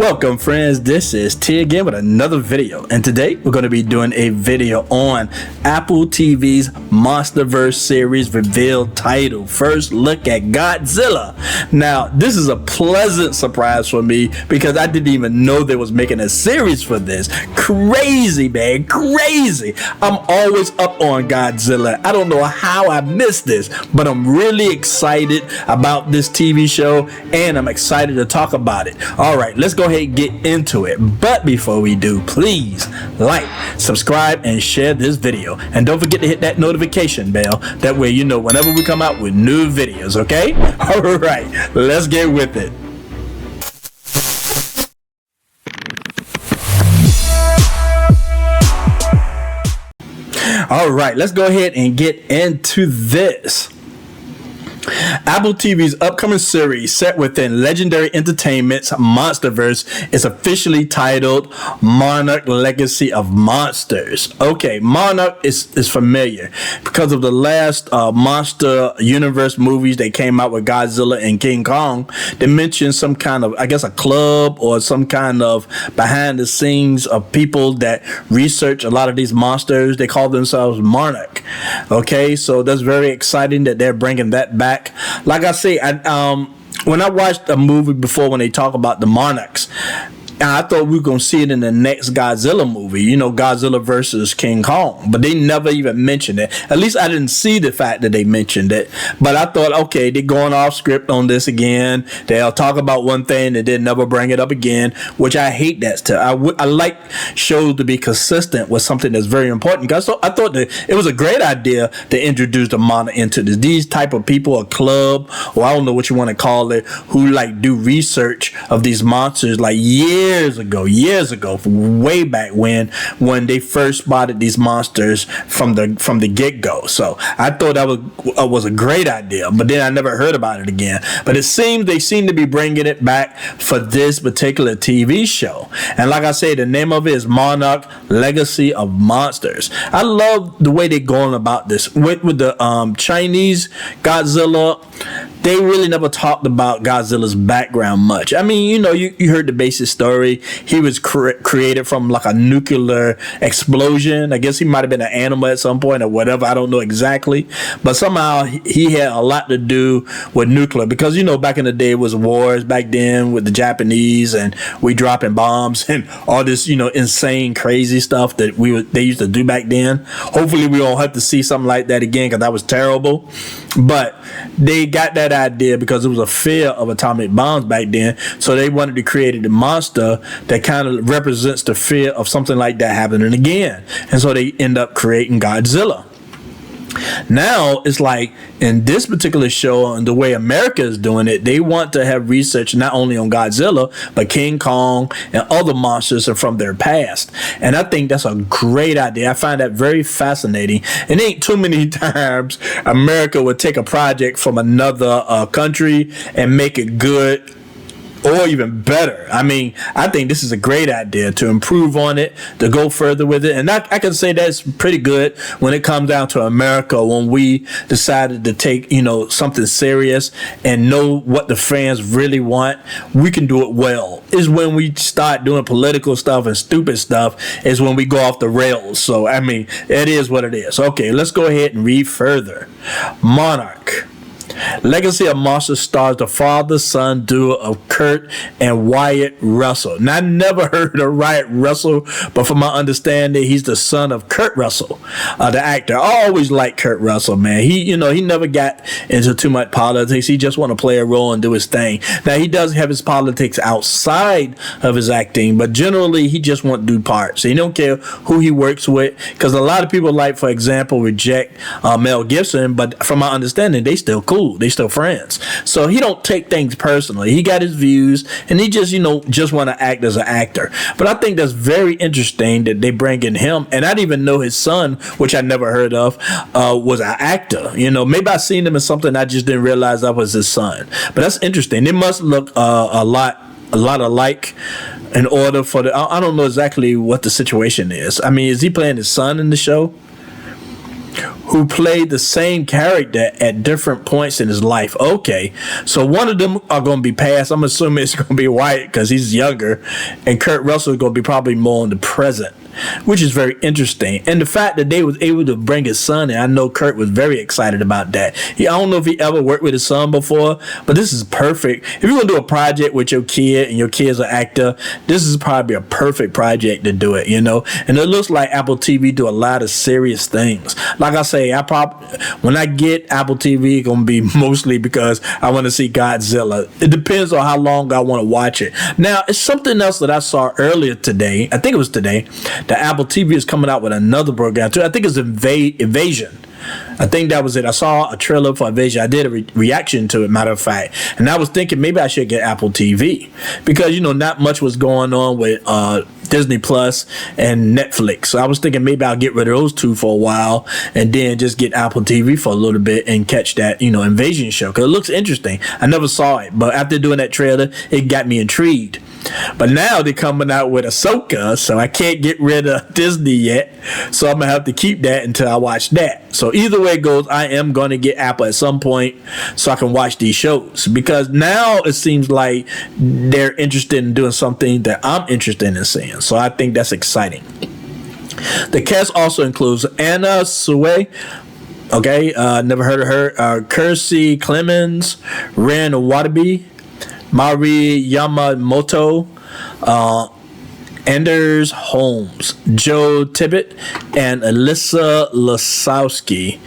Welcome friends, this is T again with another video, and today we're going to be doing a video on Apple TV's Monsterverse series reveal title, First Look at Godzilla. Now this is a pleasant surprise for me because I didn't even know they was making a series for this. Crazy man, crazy. I'm always up on Godzilla. I don't know how I missed this, but I'm really excited about this TV show and I'm excited to talk about it. Alright, let's go ahead and get into it. But before we do, please like, subscribe, and share this video. And don't forget to hit that notification bell. That way you know whenever we come out with new videos, okay? Alright, let's get with it. Alright, let's go ahead and get into this. Apple TV's upcoming series set within Legendary Entertainment's Monsterverse is officially titled Monarch Legacy of Monsters. Okay, Monarch is familiar because of the last Monster Universe movies that came out with Godzilla and King Kong. They mentioned some kind of, I guess, a club or some kind of behind the scenes of people that research a lot of these monsters. They call themselves Monarch. Okay, so that's very exciting that they're bringing that back. Like I say, when I watched a movie before, when they talk about the Monarchs, I thought we were going to see it in the next Godzilla movie, you know, Godzilla versus King Kong, but they never even mentioned it. At least I didn't see the fact that they mentioned it, but I thought, okay, they're going off script on this again. They'll talk about one thing and then never bring it up again, which I hate that stuff. I like shows to be consistent with something that's very important. Because I thought that it was a great idea to introduce the Monarch into this. These type of people, a club, or I don't know what you want to call it, who like do research of these monsters like years ago, way back when they first spotted these monsters from the get-go. So I thought that was a great idea, but then I never heard about it again. But it seems they seem to be bringing it back for this particular TV show. And like I say, the name of it is Monarch Legacy of Monsters. I love the way they're going about this with the Chinese Godzilla. They really never talked about Godzilla's background much. I mean, you know, you heard the basic story. He was created from like a nuclear explosion. I guess he might have been an animal at some point or whatever. I don't know exactly. But somehow he had a lot to do with nuclear because, you know, back in the day it was wars back then with the Japanese and we dropping bombs and all this, you know, insane, crazy stuff that they used to do back then. Hopefully we don't have to see something like that again because that was terrible. But they got that idea because it was a fear of atomic bombs back then, so they wanted to create a monster that kind of represents the fear of something like that happening again, and so they end up creating Godzilla. Now it's like in this particular show and the way America is doing it, they want to have research not only on Godzilla but King Kong and other monsters from their past, and I think that's a great idea. I find that very fascinating, and ain't too many times America would take a project from another country and make it good or even better. I mean, I think this is a great idea to improve on it, to go further with it. And I can say that's pretty good when it comes down to America, when we decided to take, you know, something serious and know what the fans really want. We can do it well. Is when we start doing political stuff and stupid stuff is when we go off the rails. So, I mean, it is what it is. Okay, let's go ahead and read further. Monarch Legacy of Monsters stars the father-son duo of Kurt and Wyatt Russell. Now, I never heard of Wyatt Russell, but from my understanding, he's the son of Kurt Russell, the actor. I always liked Kurt Russell, man. He never got into too much politics. He just want to play a role and do his thing. Now, he does have his politics outside of his acting, but generally, he just want to do parts. He don't care who he works with, because a lot of people, like, for example, reject Mel Gibson, but from my understanding, they still cool. They still friends. So he don't take things personally. He got his views and he just, just want to act as an actor. But I think that's very interesting that they bring in him. And I didn't even know his son, which I never heard of, was an actor. Maybe I seen him in something I just didn't realize that was his son. But that's interesting. They must look a lot alike in order for the, I don't know exactly what the situation is. I mean, is he playing his son in the show? who played the same character at different points in his life. Okay, so one of them are going to be passed. I'm assuming it's going to be White because he's younger, and Kurt Russell is going to be probably more in the present, which is very interesting. And the fact that they was able to bring his son in, I know Kurt was very excited about that. I don't know if he ever worked with his son before, but this is perfect. If you're going to do a project with your kid and your kid's an actor, this is probably a perfect project to do it, you know? And it looks like Apple TV do a lot of serious things. Like I say, when I get Apple TV, it's going to be mostly because I want to see Godzilla. It depends on how long I want to watch it. Now, it's something else that I saw earlier today. I think it was today. The Apple TV is coming out with another program too. I think it's Invasion. I think that was it. I saw a trailer for Invasion. I did a reaction to it, matter of fact. And I was thinking maybe I should get Apple TV because, you know, not much was going on with Disney Plus and Netflix. So I was thinking maybe I'll get rid of those two for a while and then just get Apple TV for a little bit and catch that, you know, Invasion show because it looks interesting. I never saw it, but after doing that trailer, it got me intrigued. But now they're coming out with Ahsoka, so I can't get rid of Disney yet. So I'm going to have to keep that until I watch that. So either way it goes, I am going to get Apple at some point so I can watch these shows. Because now it seems like they're interested in doing something that I'm interested in seeing. So I think that's exciting. The cast also includes Anna Sui. Okay, never heard of her. Kirstie Clemens, Ren Watabe, Mari Yamamoto, Anders Holmes, Joe Tibbett, and Alyssa Lasowski.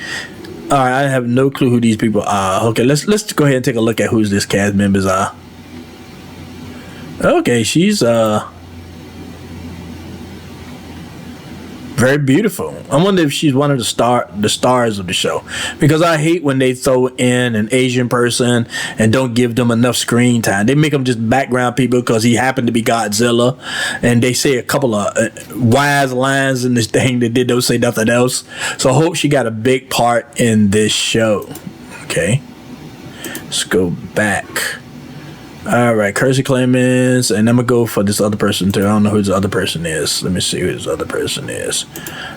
All right, I have no clue who these people are. Okay, let's go ahead and take a look at who this cast members are. Okay, she's very beautiful. I wonder if she's one of the stars of the show, because I hate when they throw in an Asian person and don't give them enough screen time. They make them just background people because he happened to be Godzilla, and they say a couple of wise lines in this thing that they don't say nothing else. So I hope she got a big part in this show. Okay, let's go back. All right, Kirstie Clemens, and I'm gonna go for this other person too. I don't know who this other person is. Let me see who this other person is.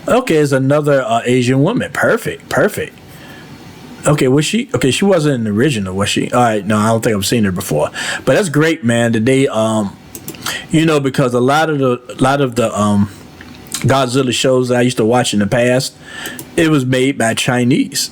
Okay, it's another Asian woman. Perfect. Okay, was she? Okay, she wasn't in the original, was she? All right, no, I don't think I've seen her before. But that's great, man. That they, you know, because a lot of the Godzilla shows that I used to watch in the past, it was made by Chinese.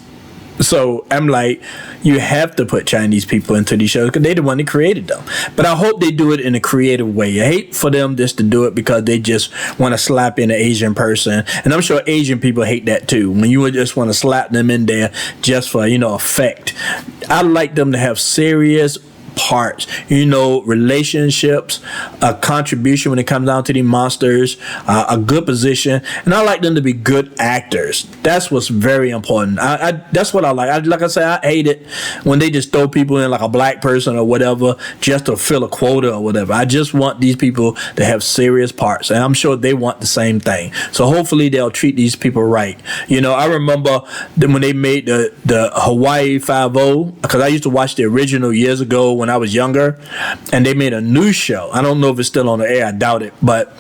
So I'm like, you have to put Chinese people into these shows because they're the one that created them. But I hope they do it in a creative way. I hate for them just to do it because they just want to slap in an Asian person. And I'm sure Asian people hate that too. When you would just want to slap them in there just for, you know, effect. I like them to have serious parts, you know, relationships, a contribution when it comes down to the monsters, a good position, and I like them to be good actors. That's what's very important. That's what I like. Like I say, I hate it when they just throw people in like a black person or whatever just to fill a quota or whatever. I just want these people to have serious parts, and I'm sure they want the same thing. So hopefully they'll treat these people right. You know, I remember when they made the Hawaii Five-0, because I used to watch the original years ago when I was younger, and they made a new show. I don't know if it's still on the air. I doubt it. But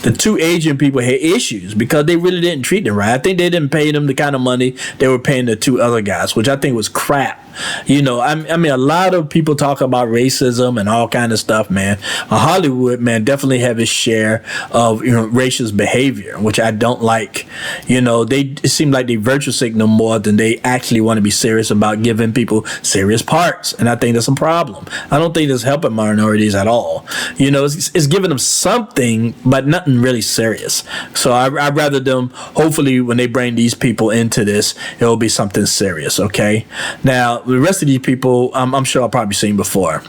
the two Asian people had issues because they really didn't treat them right. I think they didn't pay them the kind of money they were paying the two other guys, which I think was crap. You know, I mean, a lot of people talk about racism and all kind of stuff, man. Hollywood, man, definitely have its share of, you know, racist behavior, which I don't like. You know, it seem like they virtue signal more than they actually want to be serious about giving people serious parts, and I think that's a problem. I don't think it's helping minorities at all. You know, it's giving them something, but nothing really serious. So I'd rather them, hopefully, when they bring these people into this, it'll be something serious, okay? Now, the rest of these people, I'm sure I've probably seen before.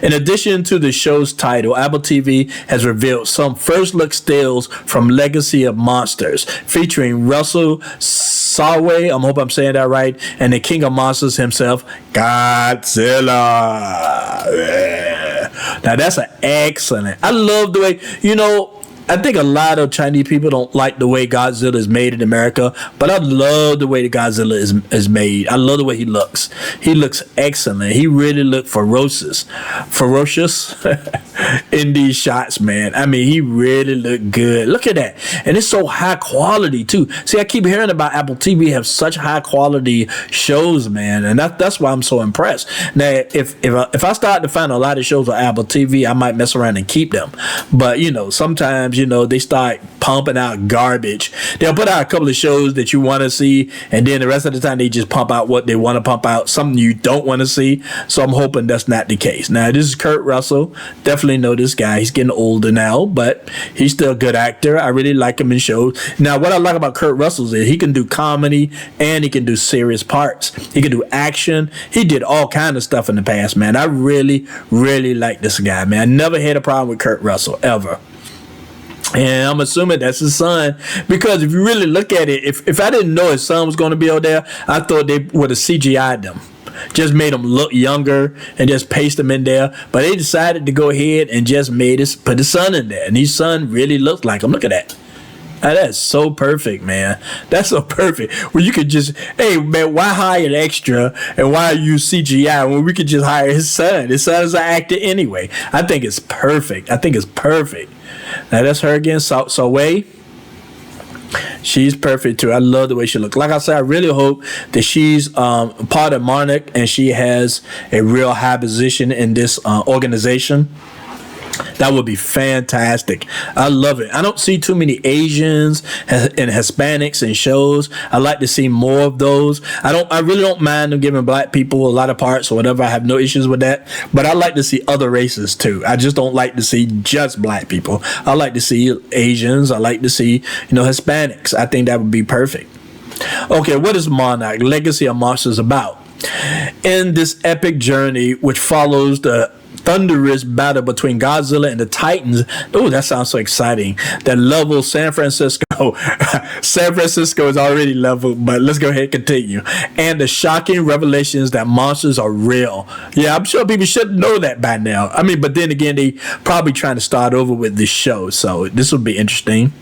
In addition to the show's title, Apple TV has revealed some first-look stills from Legacy of Monsters, featuring Russell Sawe, I hope I'm saying that right, and the King of Monsters himself, Godzilla. Yeah. Now, that's an excellent. I love the way, you know, I think a lot of Chinese people don't like the way Godzilla is made in America, but I love the way the Godzilla is made. I love the way he looks. He looks excellent. He really looks ferocious. in these shots, man. I mean, he really looked good. Look at that. And it's so high quality too. See, I keep hearing about Apple TV have such high quality shows, man, and that's why I'm so impressed. Now, if I start to find a lot of shows on Apple TV, I might mess around and keep them. But sometimes they start pumping out garbage. They'll put out a couple of shows that you want to see, and then the rest of the time they just pump out what they want to pump out, something you don't want to see. So I'm hoping that's not the case. Now, this is Kurt Russell. Definitely know this guy. He's getting older now, but he's still a good actor. I really like him in shows. Now, what I like about Kurt Russell is he can do comedy and he can do serious parts. He can do action. He did all kind of stuff in the past, man. I really, really like this guy, man. I never had a problem with Kurt Russell, ever. And I'm assuming that's his son, because if you really look at it, if I didn't know his son was going to be out there, I thought they would have CGI'd them. Just made him look younger and just paste him in there. But they decided to go ahead and just put his son in there. And his son really looks like him. Look at that. That's so perfect, man. That's so perfect. Where you could just, hey, man, why hire an extra and why use CGI when we could just hire his son? His son is an actor anyway. I think it's perfect. Now, that's her again, Soleil. She's perfect too. I love the way she looks. Like I said, I really hope that she's part of Monarch and she has a real high position in this organization. That would be fantastic. I love it. I don't see too many Asians and Hispanics in shows. I like to see more of those. I really don't mind them giving black people a lot of parts or whatever. I have no issues with that. But I like to see other races too. I just don't like to see just black people. I like to see Asians. I like to see, Hispanics. I think that would be perfect. Okay, what is Monarch? Legacy of Monsters about? In this epic journey, which follows the thunderous battle between Godzilla and the Titans. Oh, that sounds so exciting. That level San Francisco. San Francisco is already leveled, but let's go ahead and continue. And the shocking revelations that monsters are real. Yeah, I'm sure people should know that by now. I mean, but then again, they probably trying to start over with this show, so this will be interesting.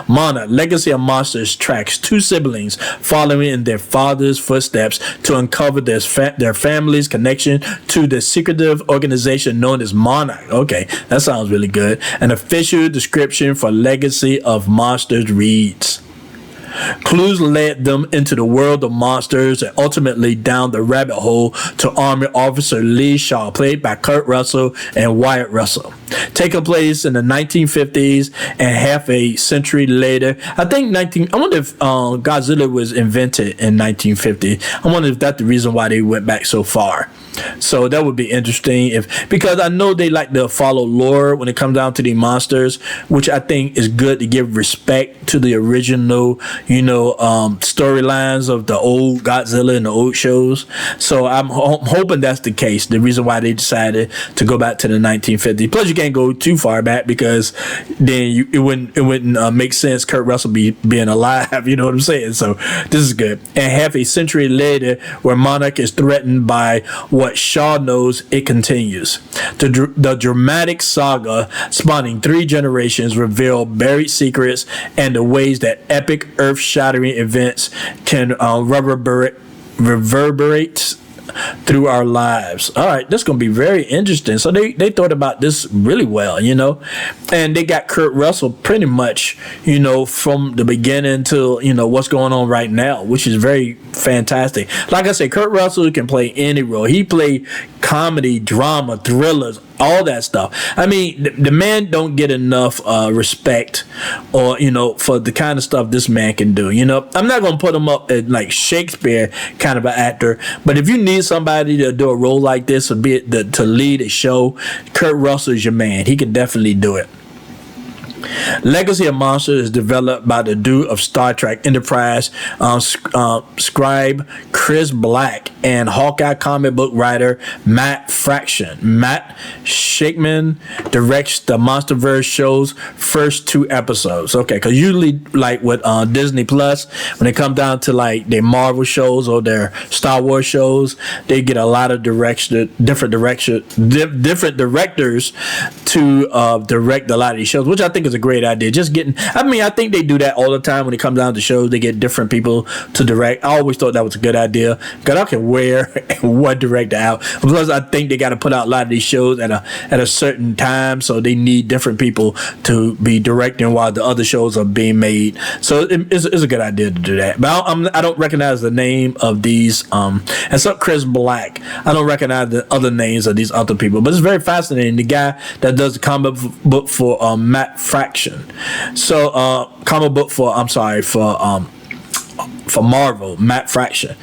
Monarch, Legacy of Monsters tracks two siblings following in their father's footsteps to uncover their family's connection to the secretive organization known as Monarch. Okay, that sounds really good. An official description for Legacy of Monsters reads: clues led them into the world of monsters and ultimately down the rabbit hole to Army Officer Lee Shaw, played by Kurt Russell and Wyatt Russell. Taking place in the 1950s and half a century later. I wonder if Godzilla was invented in 1950. I wonder if that's the reason why they went back so far. So that would be interesting because I know they like to follow lore when it comes down to the monsters, which I think is good to give respect to the original, storylines of the old Godzilla and the old shows. So I'm hoping that's the case. The reason why they decided to go back to the 1950s. Plus, you can't go too far back because then it wouldn't make sense. Kurt Russell being alive. You know what I'm saying? So this is good. And half a century later, where Monarch is threatened by what Shaw knows, it continues. The dramatic saga spanning 3 generations reveal buried secrets and the ways that epic earth-shattering events can reverberate through our lives. All right, that's going to be very interesting. So they thought about this really well, and they got Kurt Russell pretty much, from the beginning to, what's going on right now, which is very fantastic. Like I said, Kurt Russell can play any role. He played comedy, drama, thrillers, all that stuff. I mean, the man don't get enough respect or, for the kind of stuff this man can do. I'm not going to put him up at like Shakespeare kind of an actor, but if you need somebody to do a role like this or to lead a show, Kurt Russell is your man. He can definitely do it. Legacy of Monsters is developed by the dude of Star Trek Enterprise, scribe Chris Black, and Hawkeye comic book writer Matt Fraction. Matt Shakman directs the MonsterVerse show's first 2 episodes. Okay, because usually, like with Disney Plus, when it comes down to like their Marvel shows or their Star Wars shows, they get a lot of different directors to direct a lot of these shows, which I think is it's a great idea. Just getting, I mean, I think they do that all the time when it comes down to shows. They get different people to direct. I always thought that was a good idea because I can wear one director out. Plus, I think they got to put out a lot of these shows at a certain time, so they need different people to be directing while the other shows are being made. So it's a good idea to do that. But I don't recognize the name of these. Except Chris Black, I don't recognize the other names of these other people. But it's very fascinating. The guy that does the comic book for Matt Fraction. So comic book for Marvel, Matt Fraction.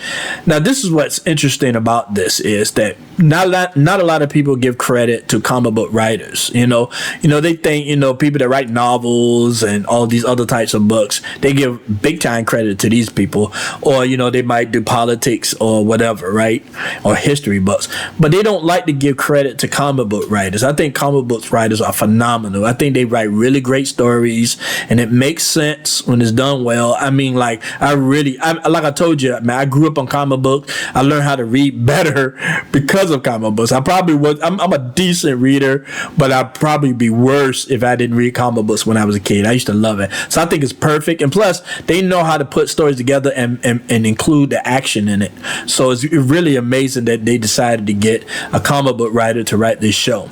Now, this is what's interesting about this is that not a lot of people give credit to comic book writers. You know, they think, people that write novels and all these other types of books, they give big time credit to these people, or, they might do politics or whatever, right? Or history books, but they don't like to give credit to comic book writers. I think comic book writers are phenomenal. I think they write really great stories and it makes sense when it's done well. I mean, like I told you, man, I grew up on comic books. I learned how to read better because of comic books. I'm a decent reader, but I'd probably be worse if I didn't read comic books when I was a kid. I used to love it. So I think it's perfect. And plus, they know how to put stories together and include the action in it. So it's really amazing that they decided to get a comic book writer to write this show.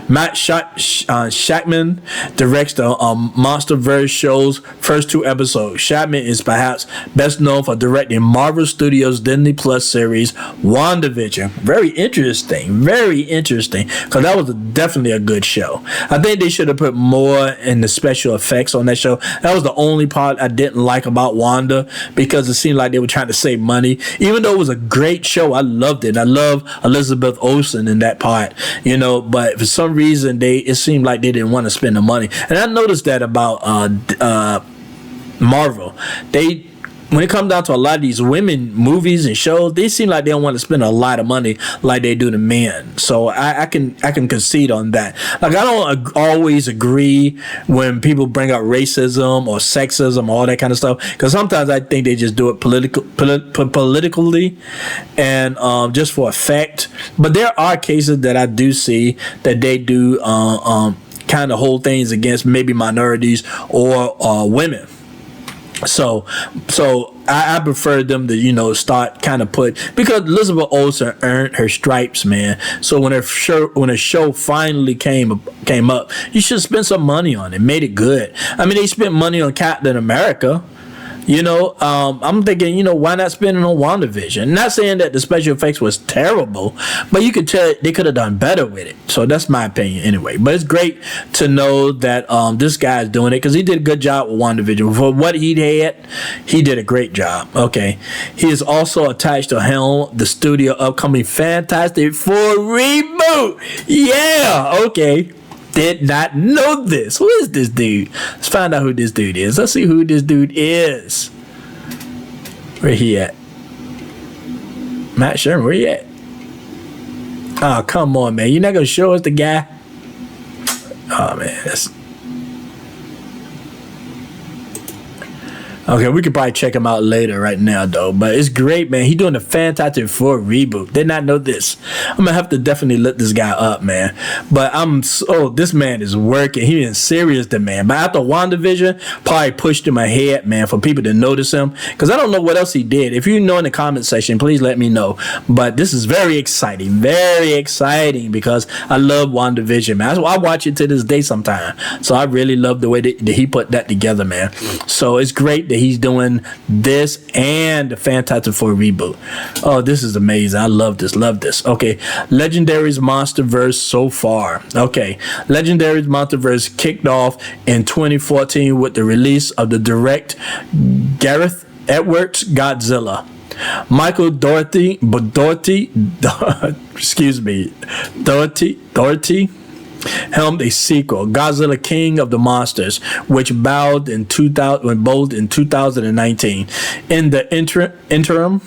Matt Shakman directs the MonsterVerse show's first 2 episodes. Shakman is perhaps best known for directing Marvel Studios' Disney Plus series WandaVision. Very interesting, because that was definitely a good show. I think they should have put more in the special effects on that show. That was the only part I didn't like about Wanda, because it seemed like they were trying to save money. Even though it was a great show, I loved it. I love Elizabeth Olsen in that part, but for some reason it seemed like they didn't want to spend the money. And I noticed that about Marvel. When it comes down to a lot of these women movies and shows, they seem like they don't want to spend a lot of money like they do the men. So I can concede on that. Like, I don't always agree when people bring up racism or sexism, all that kind of stuff, because sometimes I think they just do it politically and just for effect. But there are cases that I do see that they do kind of hold things against maybe minorities or women. So I prefer them to, start kind of because Elizabeth Olsen earned her stripes, man. So when a show finally came up, you should spend some money on it, made it good. I mean, they spent money on Captain America. I'm thinking, why not spend it on WandaVision? Not saying that the special effects was terrible, but you could tell they could have done better with it. So that's my opinion anyway. But it's great to know that this guy's doing it, because he did a good job with WandaVision. For what he had, he did a great job. Okay. He is also attached to helm the studio upcoming Fantastic Four reboot. Yeah. Okay. Did not know this. Who is this dude? Let's find out who this dude is. Let's see who this dude is. Where he at? Matt Sherman, where he at? Oh, come on, man. You're not going to show us the guy? Oh, man. Okay, we could probably check him out later right now, though. But it's great, man. He doing the Fantastic Four reboot. Did not know this. I'm going to have to definitely look this guy up, man. But this man is working. He is serious, the man. But after WandaVision, probably pushed him ahead, man, for people to notice him. Because I don't know what else he did. If you know in the comment section, please let me know. But this is very exciting. Very exciting, because I love WandaVision, man. I watch it to this day sometime. So I really love the way that he put that together, man. So it's great that he's doing this and the Fantastic Four reboot. Oh, this is amazing. I love this. Okay, Legendary's MonsterVerse so far. Okay, Legendary's MonsterVerse kicked off in 2014 with the release of the direct Gareth Edwards Godzilla. Michael Dougherty helmed a sequel, Godzilla King of the Monsters, which bowled in 2019. In the interim,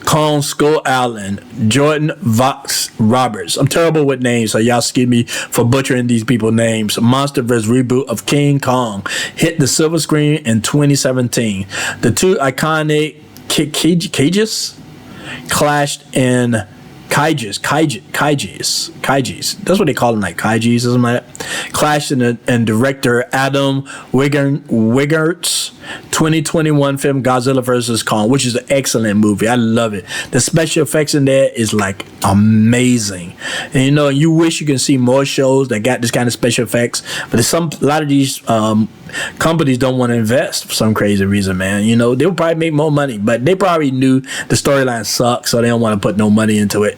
Kong Skull Allen, Jordan Vox Roberts. I'm terrible with names, so y'all excuse me for butchering these people's names. MonsterVerse reboot of King Kong hit the silver screen in 2017. The two iconic cages clashed in Kaijis. That's what they call them, like Kaijis or something like that. Clash and director Adam Wingard's 2021 film Godzilla vs. Kong, which is an excellent movie. I love it. The special effects in there is like amazing. And you know, you wish you can see more shows that got this kind of special effects, but a lot of these companies don't want to invest for some crazy reason, man. You know, they'll probably make more money, but they probably knew the storyline sucks, so they don't want to put no money into it.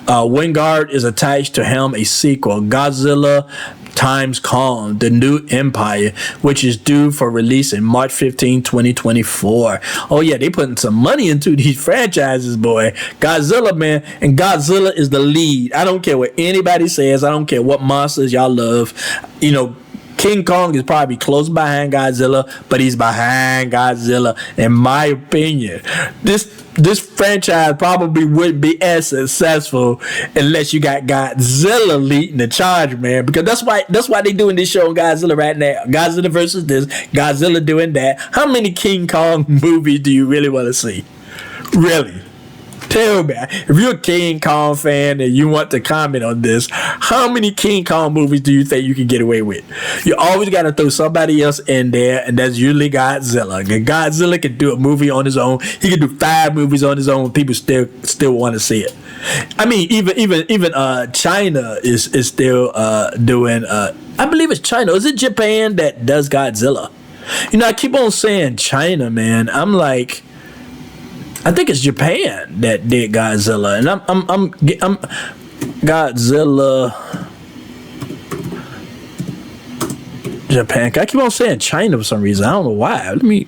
Wingard is attached to helm a sequel, Godzilla times Kong, The New Empire, which is due for release in March 15, 2024. Oh yeah, they putting some money into these franchises, boy. Godzilla, man, and Godzilla is the lead. I don't care what anybody says. I don't care what monsters y'all love. You know, King Kong is probably close behind Godzilla, but he's behind Godzilla, in my opinion. This franchise probably wouldn't be as successful unless you got Godzilla leading the charge, man. Because that's why they doing this show on Godzilla right now. Godzilla versus this, Godzilla doing that. How many King Kong movies do you really want to see? Really? Tell me, if you're a King Kong fan and you want to comment on this, how many King Kong movies do you think you can get away with? You always got to throw somebody else in there, and that's usually Godzilla. And Godzilla can do a movie on his own. He can do 5 movies on his own. People still want to see it. I mean, even China is still doing. I believe it's China. Is it Japan that does Godzilla? You know, I keep on saying China, man. I'm like, I think it's Japan that did Godzilla, and I'm Godzilla Japan. I keep on saying China for some reason. I don't know why. Let me.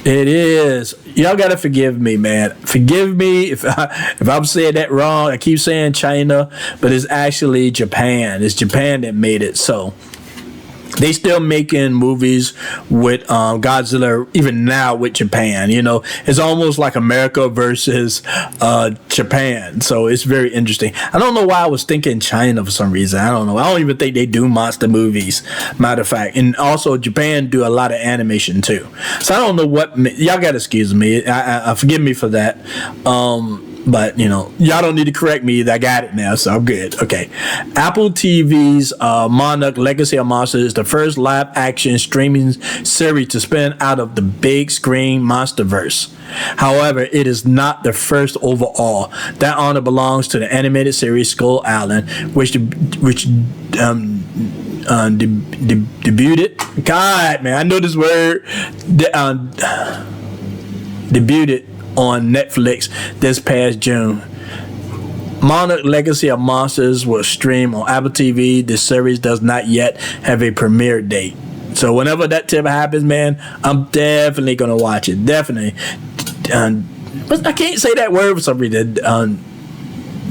It is. Y'all gotta forgive me, man. Forgive me if I'm saying that wrong. I keep saying China, but it's actually Japan. It's Japan that made it. So they still making movies with Godzilla even now with Japan. You know, it's almost like America versus Japan. So it's very interesting. I don't know why I was thinking China for some reason. I don't know. I don't even think they do monster movies, matter of fact. And also Japan do a lot of animation too. So I don't know what y'all gotta excuse me. I forgive me for that. But, you know, y'all don't need to correct me. I got it now, so I'm good. Okay. Apple TV's Monarch Legacy of Monsters is the first live-action streaming series to spin out of the big screen monsterverse. However, it is not the first overall. That honor belongs to the animated series Skull Island, which debuted. God, man, I know this word. Debuted on Netflix this past June. Monarch Legacy of Monsters will stream on Apple TV. The series does not yet have a premiere date. So whenever that tip happens, man, I'm definitely going to watch it. Definitely. But I can't say that word for some reason.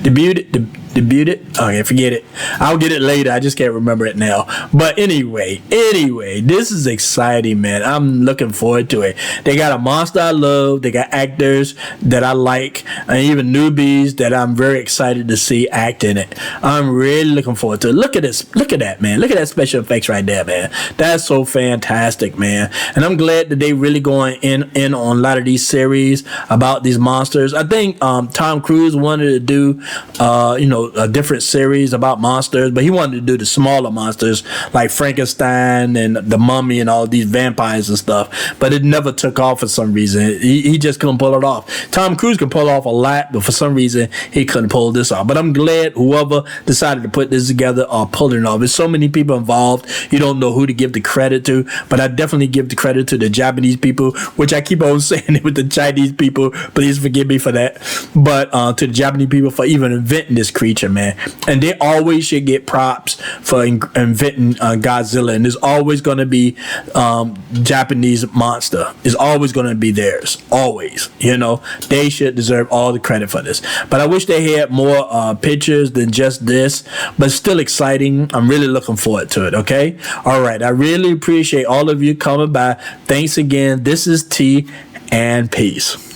Debuted? Okay, forget it. I'll get it later. I just can't remember it now. But anyway, this is exciting, man. I'm looking forward to it. They got a monster I love. They got actors that I like, and even newbies that I'm very excited to see act in it. I'm really looking forward to it. Look at this. Look at that, man. Look at that special effects right there, man. That's so fantastic, man. And I'm glad that they really going in on a lot of these series about these monsters. I think Tom Cruise wanted to do, a different series about monsters, but he wanted to do the smaller monsters like Frankenstein and the Mummy and all these vampires and stuff, but it never took off for some reason. He just couldn't pull it off. Tom Cruise can pull off a lot, but for some reason he couldn't pull this off. But I'm glad whoever decided to put this together are pulling it off. There's so many people involved, you don't know who to give the credit to, but I definitely give the credit to the Japanese people, which I keep on saying it with the Chinese people. Please forgive me for that. But to the Japanese people for even inventing this creature, man. And they always should get props for inventing Godzilla. And there's always going to be Japanese monster. It's always going to be theirs. Always. You know, they should deserve all the credit for this. But I wish they had more pictures than just this. But still exciting. I'm really looking forward to it. Okay? All right. I really appreciate all of you coming by. Thanks again. This is T, and peace.